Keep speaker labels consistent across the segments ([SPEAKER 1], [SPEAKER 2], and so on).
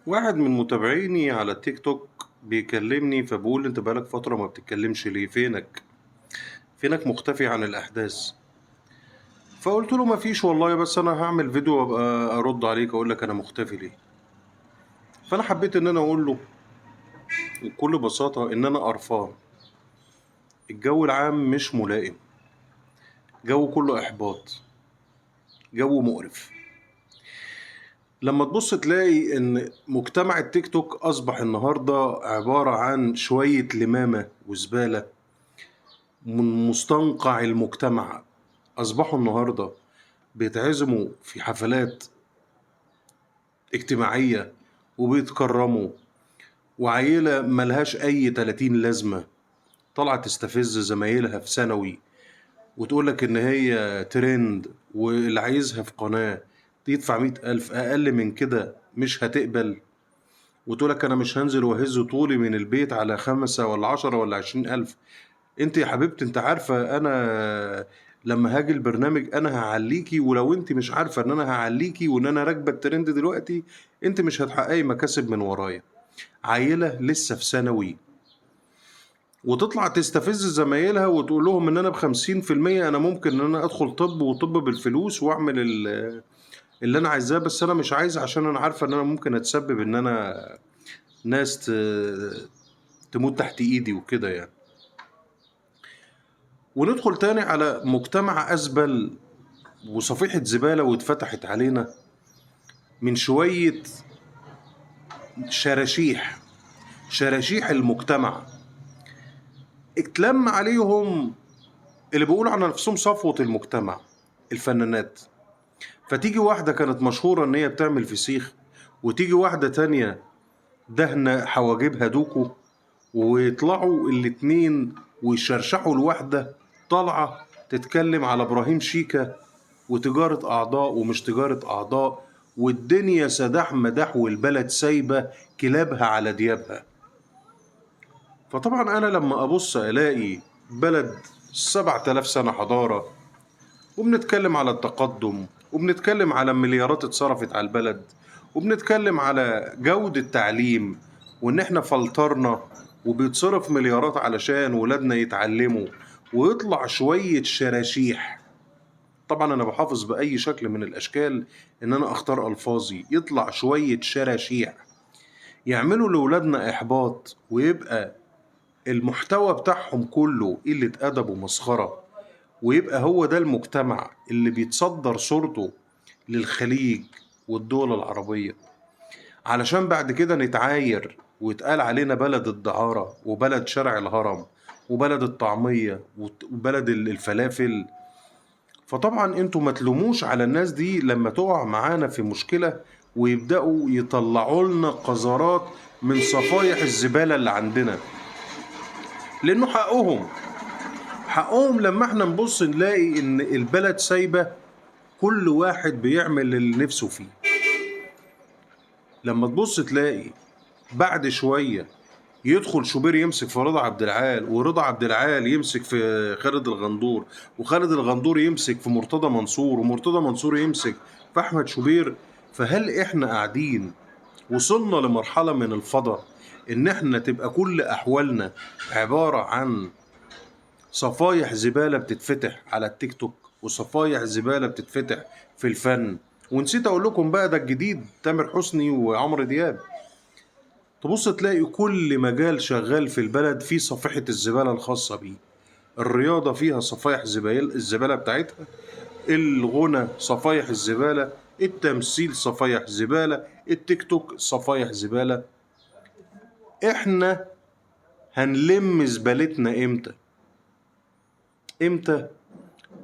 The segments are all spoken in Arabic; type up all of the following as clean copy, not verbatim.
[SPEAKER 1] واحد من متابعيني على التيك توك بيكلمني فبقول انت بقالك فترة ما بتتكلمش ليه؟ فينك مختفي عن الأحداث؟ فقلت له مفيش والله، بس أنا هعمل فيديو وأبقى أرد عليك أقول لك أنا مختفي ليه. فأنا حبيت إن أنا أقول له بكل بساطة إن أنا قرفان. الجو العام مش ملائم، جو كله إحباط، جو مقرف. لما تبص تلاقي إن مجتمع التيك توك أصبح النهاردة عبارة عن شوية لمامة وزبالة من مستنقع المجتمع. أصبحوا النهاردة بيتعزموا في حفلات اجتماعية وبيتكرموا، وعيلة ملهاش أي 30 لازمة طالعة تستفز زمايلها في ثانوي وتقولك إن هي ترند، واللي عايزها في قناة يدفع 100,000، أقل من كده مش هتقبل. وتقولك أنا مش هنزل وهز طولي من البيت على 5 ولا 10 ولا 20,000. انت يا حبيبتي انت عارفة انا لما هاجي البرنامج انا هعليكي، ولو انت مش عارفة ان انا هعليكي وان انا راكبة الترند دلوقتي انت مش هتحققي مكاسب من ورايا. عيلة لسه في ثانوي وتطلع تستفز زمايلها وتقول لهم ان انا ب50% انا ممكن ان انا ادخل طب وطب بالفلوس واعمل اللي انا عايزاه، بس انا مش عايز عشان انا عارفة ان انا ممكن اتسبب ان انا ناس تموت تحت ايدي وكده يعني. وندخل تاني على مجتمع أزبل وصفيحة زبالة واتفتحت علينا من شوية شراشيح. شراشيح المجتمع اتلم عليهم اللي بيقولوا على نفسهم صفوة المجتمع، الفنانات. فتيجي واحدة كانت مشهورة ان هي بتعمل فسيخ، وتيجي واحدة تانية دهنة حواجبها دوكو، ويطلعوا الاتنين ويشرشحوا الواحدة طالعة تتكلم على إبراهيم شيكا وتجارة أعضاء ومش تجارة أعضاء، والدنيا سداح مداح والبلد سايبة كلابها على ديابها. فطبعا أنا لما أبص ألاقي بلد 7,000 سنة حضارة، وبنتكلم على التقدم، وبنتكلم على مليارات اتصرفت على البلد، وبنتكلم على جودة تعليم، وإن إحنا فلترنا وبيتصرف مليارات علشان ولادنا يتعلموا، ويطلع شوية شراشيح. طبعا أنا بحافظ بأي شكل من الأشكال إن أنا أختار ألفاظي، يطلع شوية شراشيح يعملوا لولادنا إحباط، ويبقى المحتوى بتاعهم كله قلة أدب ومسخرة، ويبقى هو ده المجتمع اللي بيتصدر صورته للخليج والدول العربية، علشان بعد كده نتعاير ويتقال علينا بلد الدعارة وبلد شارع الهرم وبلد الطعمية وبلد الفلافل. فطبعا انتوا ما تلوموش على الناس دي لما تقع معانا في مشكلة ويبدأوا يطلعوا لنا قذرات من صفايح الزبالة اللي عندنا، لأنه حقهم لما احنا نبص نلاقي ان البلد سايبة كل واحد بيعمل اللي نفسه فيه. لما تبص تلاقي بعد شوية يدخل شوبير يمسك في رضا عبد العال، ورضا عبد العال يمسك في خالد الغندور، وخالد الغندور يمسك في مرتضى منصور، ومرتضى منصور يمسك في أحمد شوبير. فهل إحنا قاعدين وصلنا لمرحلة من الفضا إن إحنا تبقى كل أحوالنا عبارة عن صفايح زبالة بتتفتح على التيك توك، وصفايح زبالة بتتفتح في الفن؟ ونسيت اقول لكم بقى ده الجديد، تامر حسني وعمرو دياب. تبص تلاقي كل مجال شغال في البلد فيه صفيحة الزبالة الخاصة بيه. الرياضة فيها صفايح الزبالة بتاعتها، الغنى صفايح الزبالة، التمثيل صفايح زبالة، التيك توك صفايح زبالة. احنا هنلم زبالتنا امتى؟ امتى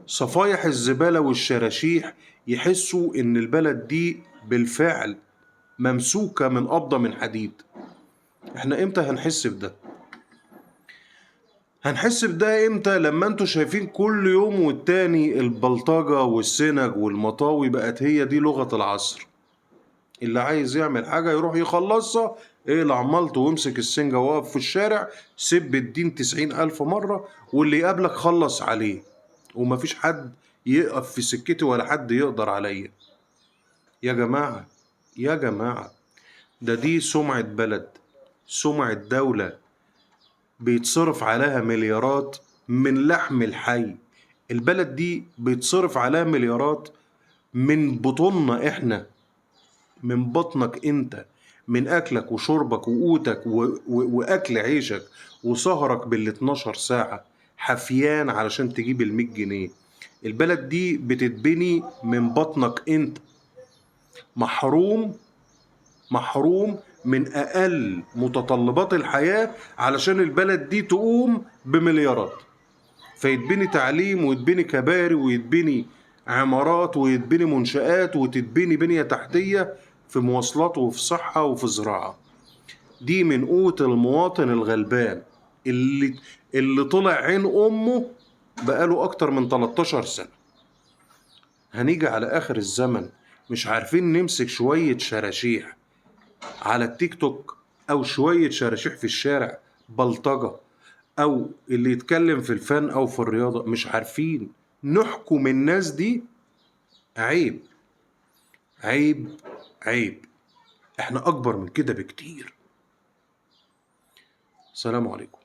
[SPEAKER 1] صفايح الزبالة والشراشيح يحسوا إن البلد دي بالفعل ممسوكة من قبضة من حديد؟ إحنا إمتى هنحس بده؟ هنحس بده إمتى لما أنتوا شايفين كل يوم والتاني البلطجة والسنج والمطاوي بقت هي دي لغة العصر؟ اللي عايز يعمل حاجة يروح يخلصها، ايه اللي عملته وامسك السنجة واقف في الشارع سب الدين 90,000 مرة، واللي يقابلك خلص عليه، ومفيش حد يقف في سكتي ولا حد يقدر عليا. يا جماعة، يا جماعة، دي سمعة بلد، سمعة دولة بيتصرف عليها مليارات من لحم الحي. البلد دي بيتصرف عليها مليارات من بطوننا احنا، من بطنك انت، من اكلك وشربك وقوتك واكل عيشك وسهرك بال12 ساعة حفيان علشان تجيب ال100 جنيه. البلد دي بتتبني من بطنك انت، محروم، محروم من اقل متطلبات الحياة علشان البلد دي تقوم بمليارات. فيتبني تعليم ويتبني كباري ويتبني عمارات ويتبني منشآت وتتبني بنية تحتية في مواصلات وفي صحة وفي زراعة. دي من قوة المواطن الغلبان اللي طلع عين أمه بقاله أكتر من 13 سنة. هنيجي على آخر الزمن مش عارفين نمسك شوية شراشيح على التيك توك، أو شوية شراشيح في الشارع بلطجة، او اللي يتكلم في الفن او في الرياضة، مش عارفين نحكم الناس دي. عيب، عيب، عيب. احنا اكبر من كده بكتير. السلام عليكم.